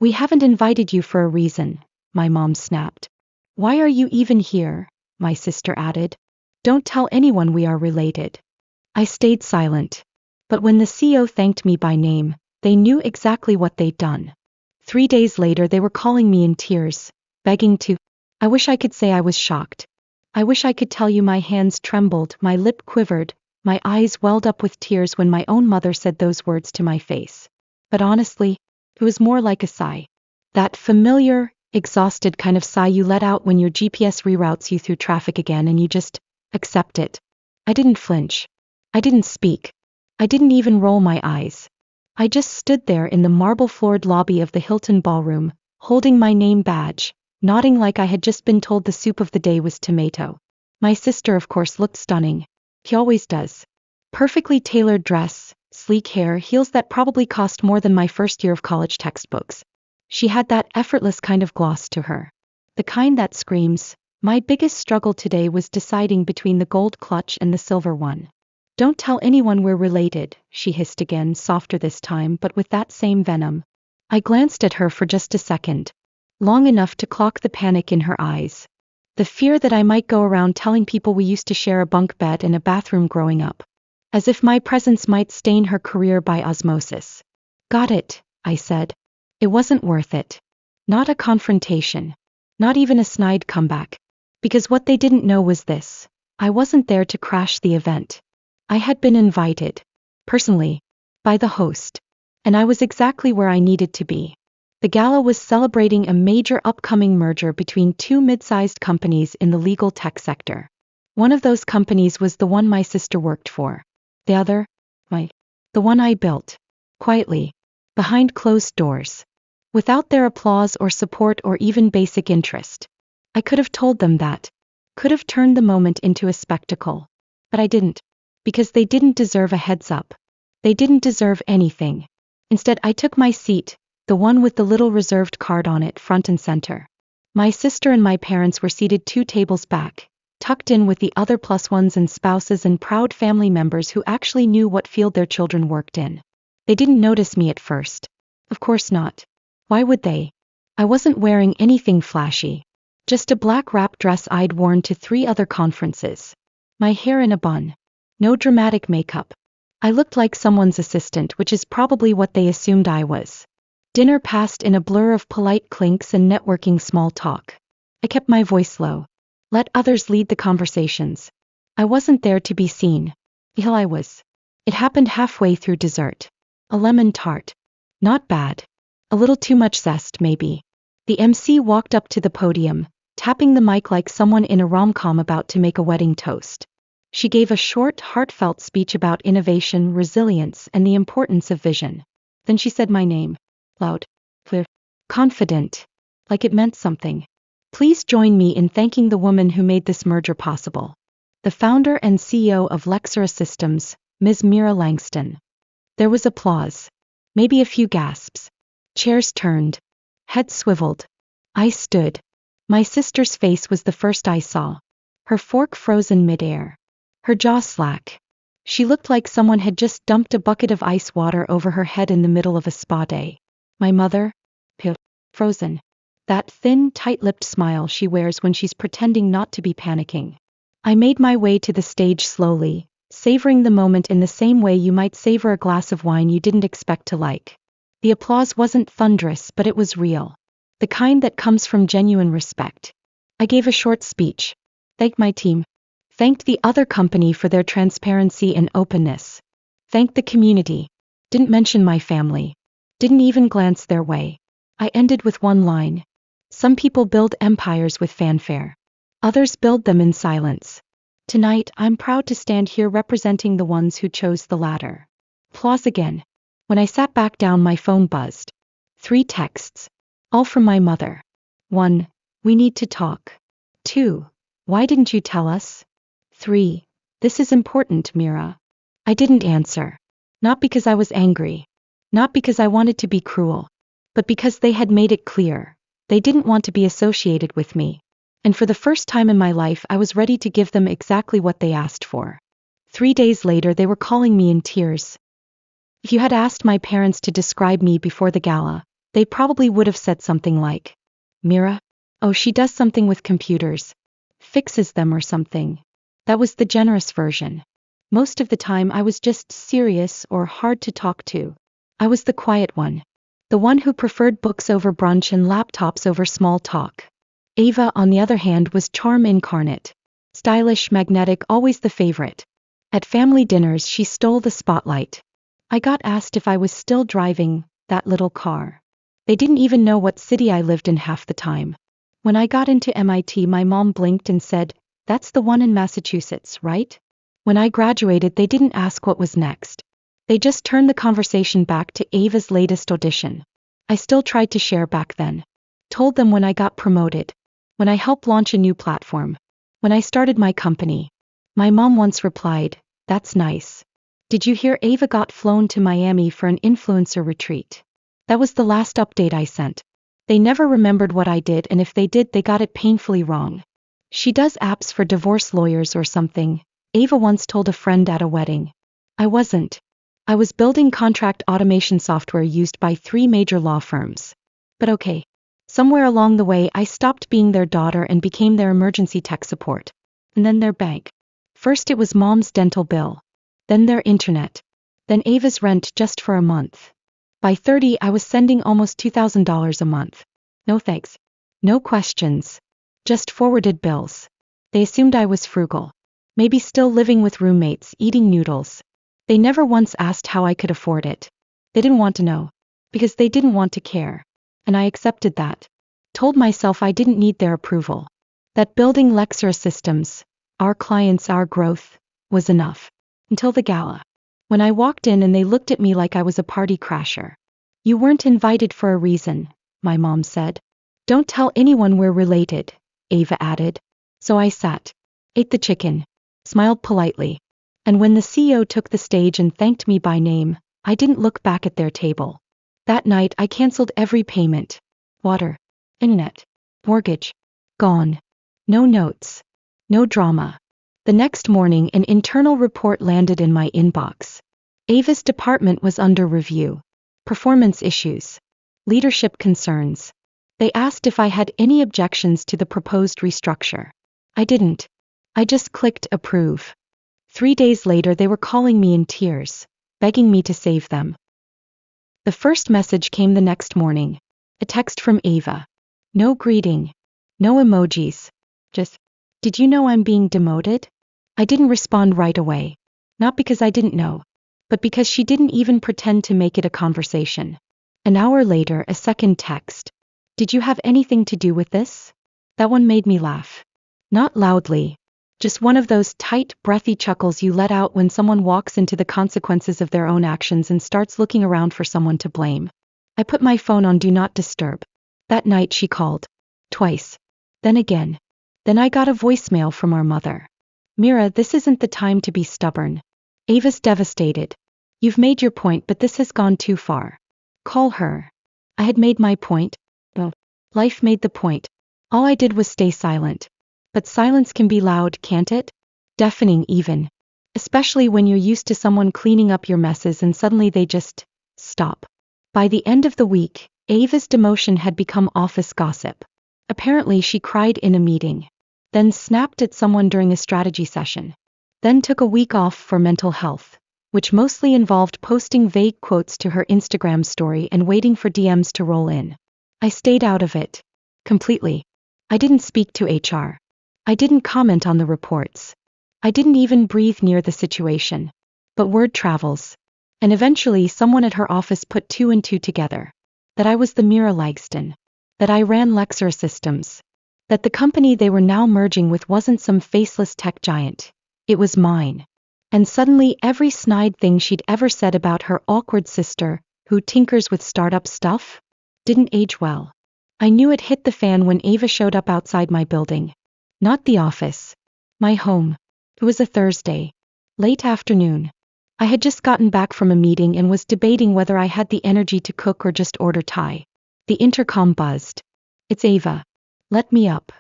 We haven't invited you for a reason, my mom snapped. Why are you even here? My sister added. Don't tell anyone we are related. I stayed silent. But when the CEO thanked me by name, they knew exactly what they'd done. 3 days later they were calling me in tears, begging to. I wish I could say I was shocked. I wish I could tell you my hands trembled, my lip quivered, my eyes welled up with tears when my own mother said those words to my face. But honestly, it was more like a sigh. That familiar, exhausted kind of sigh you let out when your GPS reroutes you through traffic again and you just accept it. I didn't flinch. I didn't speak. I didn't even roll my eyes. I just stood there in the marble-floored lobby of the Hilton ballroom, holding my name badge, nodding like I had just been told the soup of the day was tomato. My sister, of course, looked stunning. He always does. Perfectly tailored dress, sleek hair, heels that probably cost more than my first year of college textbooks. She had that effortless kind of gloss to her. The kind that screams, my biggest struggle today was deciding between the gold clutch and the silver one. Don't tell anyone we're related, she hissed again, softer this time but with that same venom. I glanced at her for just a second. Long enough to clock the panic in her eyes. The fear that I might go around telling people we used to share a bunk bed and a bathroom growing up. As if my presence might stain her career by osmosis. Got it, I said. It wasn't worth it. Not a confrontation. Not even a snide comeback. Because what they didn't know was this. I wasn't there to crash the event. I had been invited. Personally. By the host. And I was exactly where I needed to be. The gala was celebrating a major upcoming merger between two mid-sized companies in the legal tech sector. One of those companies was the one my sister worked for. The other? The one I built. Quietly. Behind closed doors. Without their applause or support or even basic interest. I could have told them that. Could have turned the moment into a spectacle. But I didn't. Because they didn't deserve a heads up. They didn't deserve anything. Instead, I took my seat, the one with the little reserved card on it, front and center. My sister and my parents were seated 2 tables back, tucked in with the other plus ones and spouses and proud family members who actually knew what field their children worked in. They didn't notice me at first. Of course not. Why would they? I wasn't wearing anything flashy. Just a black wrap dress I'd worn to 3 other conferences. My hair in a bun. No dramatic makeup. I looked like someone's assistant, which is probably what they assumed I was. Dinner passed in a blur of polite clinks and networking small talk. I kept my voice low. Let others lead the conversations. I wasn't there to be seen. Here I was. It happened halfway through dessert. A lemon tart. Not bad. A little too much zest, maybe. The MC walked up to the podium, tapping the mic like someone in a rom-com about to make a wedding toast. She gave a short, heartfelt speech about innovation, resilience, and the importance of vision. Then she said my name. Loud. Clear. Confident. Like it meant something. Please join me in thanking the woman who made this merger possible. The founder and CEO of Lexera Systems, Ms. Mira Langston. There was applause. Maybe a few gasps. Chairs turned. Heads swiveled. I stood. My sister's face was the first I saw. Her fork frozen midair. Her jaw slack. She looked like someone had just dumped a bucket of ice water over her head in the middle of a spa day. My mother? Frozen. That thin, tight-lipped smile she wears when she's pretending not to be panicking. I made my way to the stage slowly, savoring the moment in the same way you might savor a glass of wine you didn't expect to like. The applause wasn't thunderous, but it was real. The kind that comes from genuine respect. I gave a short speech. Thanked my team. Thanked the other company for their transparency and openness. Thanked the community. Didn't mention my family. Didn't even glance their way. I ended with one line. Some people build empires with fanfare. Others build them in silence. Tonight, I'm proud to stand here representing the ones who chose the latter. Applause again. When I sat back down, my phone buzzed. 3 texts. All from my mother. 1. We need to talk. 2. Why didn't you tell us? 3. This is important, Mira. I didn't answer. Not because I was angry. Not because I wanted to be cruel. But because they had made it clear. They didn't want to be associated with me. And for the first time in my life, I was ready to give them exactly what they asked for. 3 days later, they were calling me in tears. If you had asked my parents to describe me before the gala, They probably would have said something like, Mira? Oh, she does something with computers. Fixes them or something. That was the generous version. Most of the time I was just serious or hard to talk to. I was the quiet one. The one who preferred books over brunch and laptops over small talk. Ava, on the other hand, was charm incarnate. Stylish, magnetic, always the favorite. At family dinners she stole the spotlight. I got asked if I was still driving that little car. They didn't even know what city I lived in half the time. When I got into MIT, my mom blinked and said, "That's the one in Massachusetts, right?" When I graduated, they didn't ask what was next. They just turned the conversation back to Ava's latest audition. I still tried to share back then. Told them when I got promoted. When I helped launch a new platform. When I started my company. My mom once replied, "That's nice. Did you hear Ava got flown to Miami for an influencer retreat?" That was the last update I sent. They never remembered what I did, and if they did, they got it painfully wrong. She does apps for divorce lawyers or something, Ava once told a friend at a wedding. I wasn't. I was building contract automation software used by 3 major law firms. But okay. Somewhere along the way I stopped being their daughter and became their emergency tech support. And then their bank. First it was mom's dental bill. Then their internet. Then Ava's rent just for a month. By 30 I was sending almost $2,000 a month. No thanks. No questions. Just forwarded bills. They assumed I was frugal. Maybe still living with roommates, eating noodles. They never once asked how I could afford it. They didn't want to know. Because they didn't want to care. And I accepted that. Told myself I didn't need their approval. That building Lexer systems, our clients, our growth, was enough. Until the gala. When I walked in and they looked at me like I was a party crasher. "You weren't invited for a reason," my mom said. "Don't tell anyone we're related," Ava added. So I sat. Ate the chicken. Smiled politely. And when the CEO took the stage and thanked me by name, I didn't look back at their table. That night I canceled every payment. Water. Internet. Mortgage. Gone. No notes. No drama. The next morning an internal report landed in my inbox. Ava's department was under review. Performance issues. Leadership concerns. They asked if I had any objections to the proposed restructure. I didn't. I just clicked approve. 3 days later they were calling me in tears, begging me to save them. The first message came the next morning. A text from Ava. No greeting. No emojis. Just, "Did you know I'm being demoted?" I didn't respond right away. Not because I didn't know, but because she didn't even pretend to make it a conversation. An hour later, a second text. "Did you have anything to do with this?" That one made me laugh. Not loudly. Just one of those tight, breathy chuckles you let out when someone walks into the consequences of their own actions and starts looking around for someone to blame. I put my phone on Do Not Disturb. That night she called. Twice. Then again. Then I got a voicemail from our mother. "Mira, this isn't the time to be stubborn. Ava's devastated. You've made your point, but this has gone too far. Call her." I had made my point. Well, life made the point. All I did was stay silent. But silence can be loud, can't it? Deafening even. Especially when you're used to someone cleaning up your messes and suddenly they just stop. By the end of the week, Ava's demotion had become office gossip. Apparently she cried in a meeting. Then snapped at someone during a strategy session. Then took a week off for mental health, which mostly involved posting vague quotes to her Instagram story and waiting for DMs to roll in. I stayed out of it. Completely. I didn't speak to HR. I didn't comment on the reports. I didn't even breathe near the situation. But word travels. And eventually someone at her office put 2 and 2 together. That I was the Mira Lagston. That I ran Lexer Systems. That the company they were now merging with wasn't some faceless tech giant. It was mine. And suddenly every snide thing she'd ever said about her awkward sister, who tinkers with startup stuff, didn't age well. I knew it hit the fan when Ava showed up outside my building. Not the office. My home. It was a Thursday. Late afternoon. I had just gotten back from a meeting and was debating whether I had the energy to cook or just order Thai. The intercom buzzed. "It's Ava. Let me up."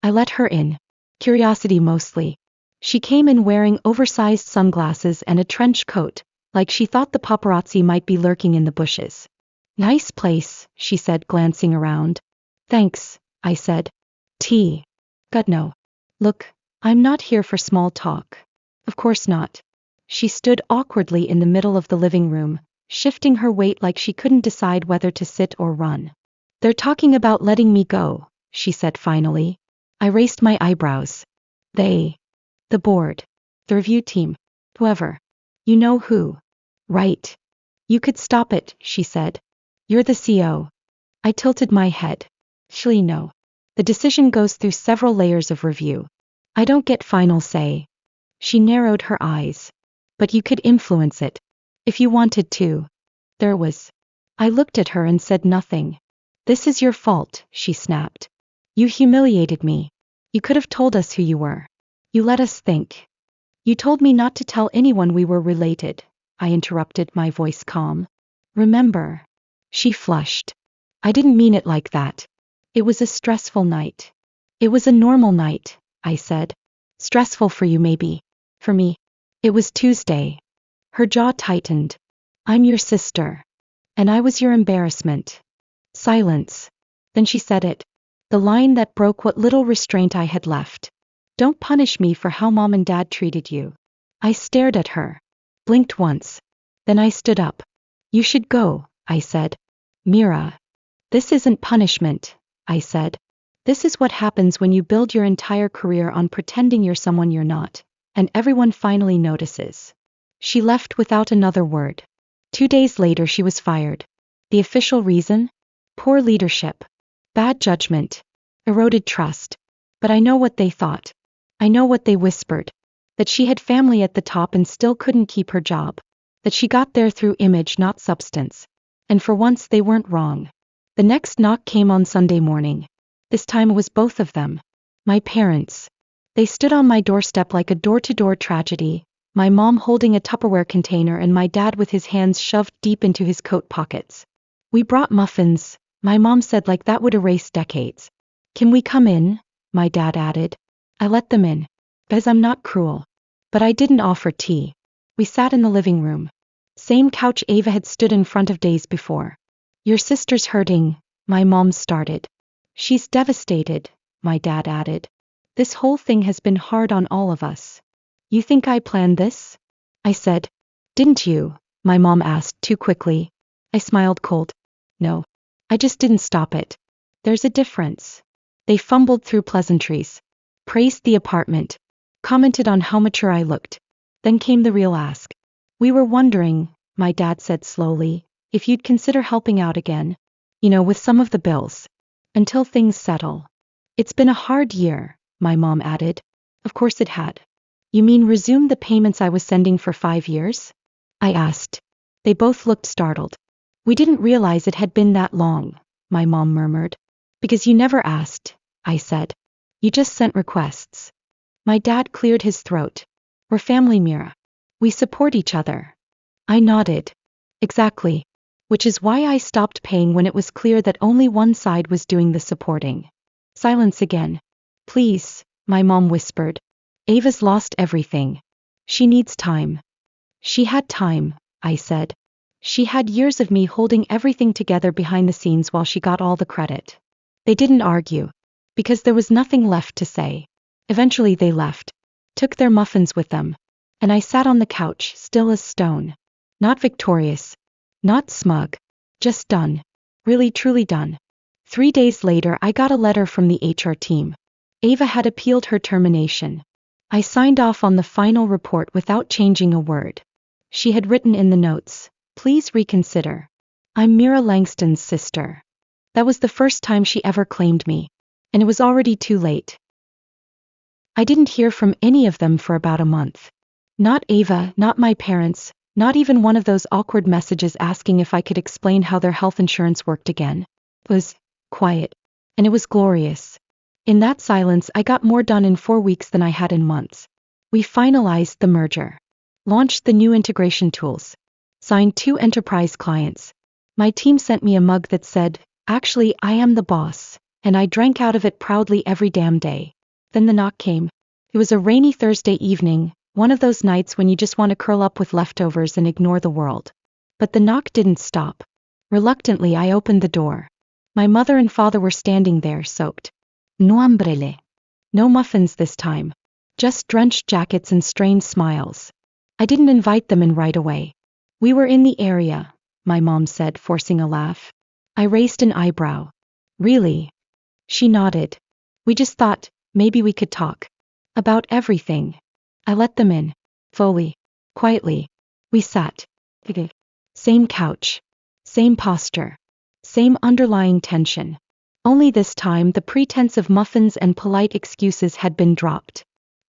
I let her in. Curiosity mostly. She came in wearing oversized sunglasses and a trench coat, like she thought the paparazzi might be lurking in the bushes. Nice place, she said, glancing around. Thanks, I said. Tea? God no. Look, I'm not here for small talk. Of course not. She stood awkwardly in the middle of the living room, shifting her weight like she couldn't decide whether to sit or run. They're talking about letting me go, she said finally. I raised my eyebrows. They? The board. The review team. Whoever. You know who. Right. You could stop it, she said. You're the CO. I tilted my head. Qley no. The decision goes through several layers of review. I don't get final say. She narrowed her eyes. But you could influence it. If you wanted to. There was. I looked at her and said nothing. This is your fault, she snapped. You humiliated me. You could have told us who you were. You let us think. You told me not to tell anyone we were related, I interrupted, my voice calm. Remember? She flushed. I didn't mean it like that. It was a stressful night. It was a normal night, I said. Stressful for you maybe. For me. It was Tuesday. Her jaw tightened. I'm your sister. And I was your embarrassment. Silence. Then she said it. The line that broke what little restraint I had left. Don't punish me for how Mom and Dad treated you. I stared at her. Blinked once. Then I stood up. You should go, I said. Mira. This isn't punishment, I said. This is what happens when you build your entire career on pretending you're someone you're not, and everyone finally notices. She left without another word. 2 days later she was fired. The official reason? Poor leadership. Bad judgment. Eroded trust. But I know what they thought. I know what they whispered. That she had family at the top and still couldn't keep her job. That she got there through image, not substance. And for once they weren't wrong. The next knock came on Sunday morning. This time it was both of them. My parents. They stood on my doorstep like a door-to-door tragedy, my mom holding a Tupperware container and my dad with his hands shoved deep into his coat pockets. We brought muffins, my mom said, like that would erase decades. Can we come in? My dad added. I let them in. Because I'm not cruel. But I didn't offer tea. We sat in the living room. Same couch Ava had stood in front of days before. Your sister's hurting, my mom started. She's devastated, my dad added. This whole thing has been hard on all of us. You think I planned this? I said. Didn't you? My mom asked too quickly. I smiled cold. No. I just didn't stop it. There's a difference. They fumbled through pleasantries. Praised the apartment. Commented on how mature I looked. Then came the real ask. We were wondering, my dad said slowly, if you'd consider helping out again. You know, with some of the bills. Until things settle. It's been a hard year, my mom added. Of course it had. You mean resume the payments I was sending for 5 years? I asked. They both looked startled. We didn't realize it had been that long, my mom murmured. Because you never asked, I said. You just sent requests. My dad cleared his throat. We're family, Mira. We support each other. I nodded. Exactly. Which is why I stopped paying when it was clear that only one side was doing the supporting. Silence again. Please, my mom whispered. Ava's lost everything. She needs time. She had time, I said. She had years of me holding everything together behind the scenes while she got all the credit. They didn't argue. Because there was nothing left to say. Eventually they left. Took their muffins with them. And I sat on the couch, still as stone. Not victorious. Not smug. Just done. Really truly done. 3 days later I got a letter from the HR team. Ava had appealed her termination. I signed off on the final report without changing a word. She had written in the notes, please reconsider. I'm Mira Langston's sister. That was the first time she ever claimed me. And it was already too late. I didn't hear from any of them for about a month. Not Ava, not my parents, not even one of those awkward messages asking if I could explain how their health insurance worked again. It was quiet. And it was glorious. In that silence I got more done in 4 weeks than I had in months. We finalized the merger. Launched the new integration tools. Signed 2 enterprise clients. My team sent me a mug that said, actually I am the boss, and I drank out of it proudly every damn day. Then the knock came. It was a rainy Thursday evening, one of those nights when you just want to curl up with leftovers and ignore the world. But the knock didn't stop. Reluctantly, I opened the door. My mother and father were standing there, soaked. No umbrelle. No muffins this time. Just drenched jackets and strained smiles. I didn't invite them in right away. We were in the area, my mom said, forcing a laugh. I raised an eyebrow. Really? She nodded. We just thought, maybe we could talk. About everything. I let them in. Slowly. Quietly. We sat. Same couch. Same posture. Same underlying tension. Only this time the pretense of muffins and polite excuses had been dropped.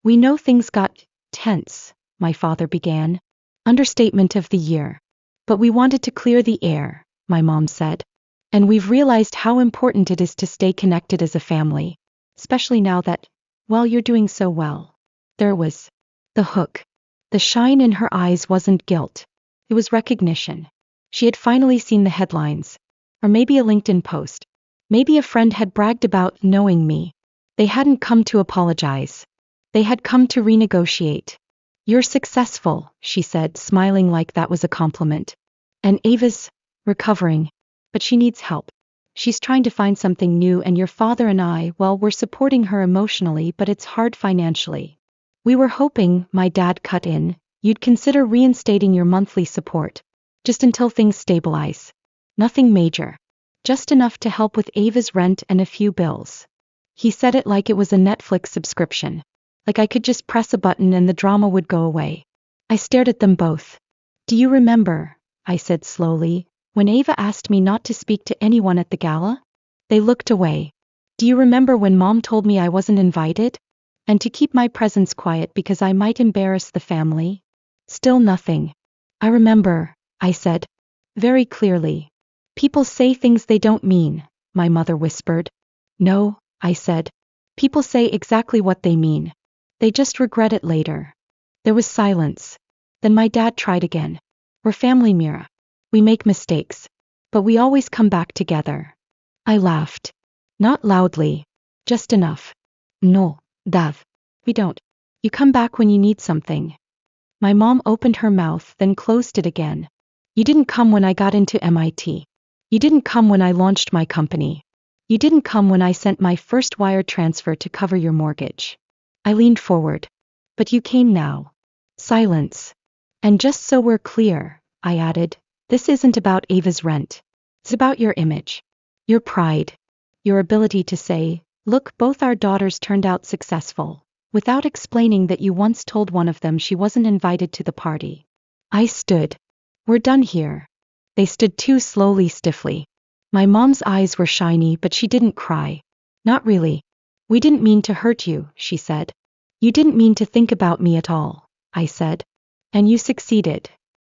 We know things got tense, my father began. Understatement of the year. But we wanted to clear the air, my mom said. And we've realized how important it is to stay connected as a family. Especially now that, well, you're doing so well. There was the hook. The shine in her eyes wasn't guilt. It was recognition. She had finally seen the headlines. Or maybe a LinkedIn post. Maybe a friend had bragged about knowing me. They hadn't come to apologize. They had come to renegotiate. You're successful, she said, smiling like that was a compliment. And Ava's recovering. But she needs help. She's trying to find something new, and your father and I, well, we're supporting her emotionally, but it's hard financially. We were hoping, my dad cut in, you'd consider reinstating your monthly support. Just until things stabilize. Nothing major. Just enough to help with Ava's rent and a few bills. He said it like it was a Netflix subscription. Like I could just press a button and the drama would go away. I stared at them both. Do you remember, I said slowly, when Ava asked me not to speak to anyone at the gala? They looked away. Do you remember when Mom told me I wasn't invited? And to keep my presence quiet because I might embarrass the family? Still nothing. I remember, I said. Very clearly. People say things they don't mean, my mother whispered. No, I said. People say exactly what they mean. They just regret it later. There was silence. Then my dad tried again. We're family, Mira. We make mistakes. But we always come back together. I laughed. Not loudly. Just enough. No, Dav. We don't. You come back when you need something. My mom opened her mouth, then closed it again. You didn't come when I got into MIT. You didn't come when I launched my company. You didn't come when I sent my first wire transfer to cover your mortgage. I leaned forward. But you came now. Silence. And just so we're clear, I added, this isn't about Ava's rent. It's about your image. Your pride. Your ability to say, look, both our daughters turned out successful, without explaining that you once told one of them she wasn't invited to the party. I stood. We're done here. They stood too, slowly, stiffly. My mom's eyes were shiny, but she didn't cry. Not really. We didn't mean to hurt you, she said. You didn't mean to think about me at all, I said. And you succeeded.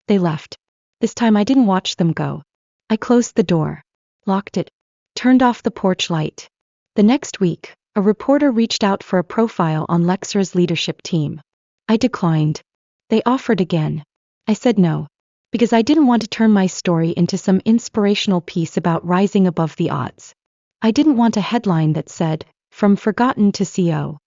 They left. This time I didn't watch them go. I closed the door, locked it, turned off the porch light. The next week, a reporter reached out for a profile on Lexer's leadership team. I declined. They offered again. I said no. Because I didn't want to turn my story into some inspirational piece about rising above the odds. I didn't want a headline that said, from forgotten to CO.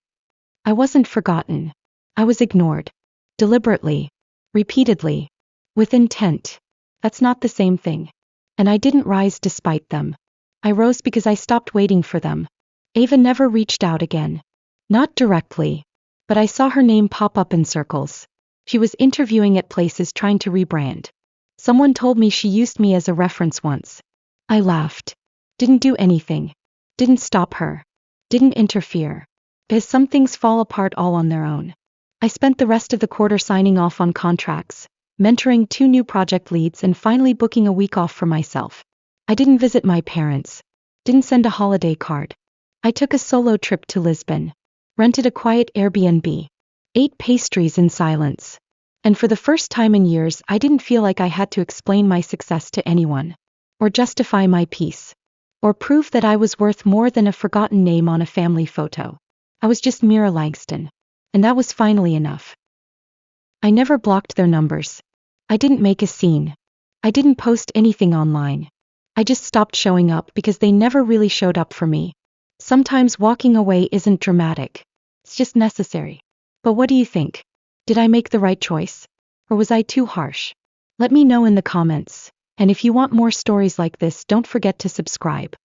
I wasn't forgotten. I was ignored. Deliberately. Repeatedly. With intent. That's not the same thing. And I didn't rise despite them. I rose because I stopped waiting for them. Ava never reached out again. Not directly. But I saw her name pop up in circles. She was interviewing at places trying to rebrand. Someone told me she used me as a reference once. I laughed. Didn't do anything. Didn't stop her. Didn't interfere. Because some things fall apart all on their own. I spent the rest of the quarter signing off on contracts, mentoring 2 new project leads, and finally booking a week off for myself. I didn't visit my parents. Didn't send a holiday card. I took a solo trip to Lisbon. Rented a quiet Airbnb. Ate pastries in silence. And for the first time in years, I didn't feel like I had to explain my success to anyone. Or justify my peace. Or prove that I was worth more than a forgotten name on a family photo. I was just Mira Langston. And that was finally enough. I never blocked their numbers. I didn't make a scene. I didn't post anything online. I just stopped showing up because they never really showed up for me. Sometimes walking away isn't dramatic. It's just necessary. But what do you think? Did I make the right choice? Or was I too harsh? Let me know in the comments. And if you want more stories like this, don't forget to subscribe.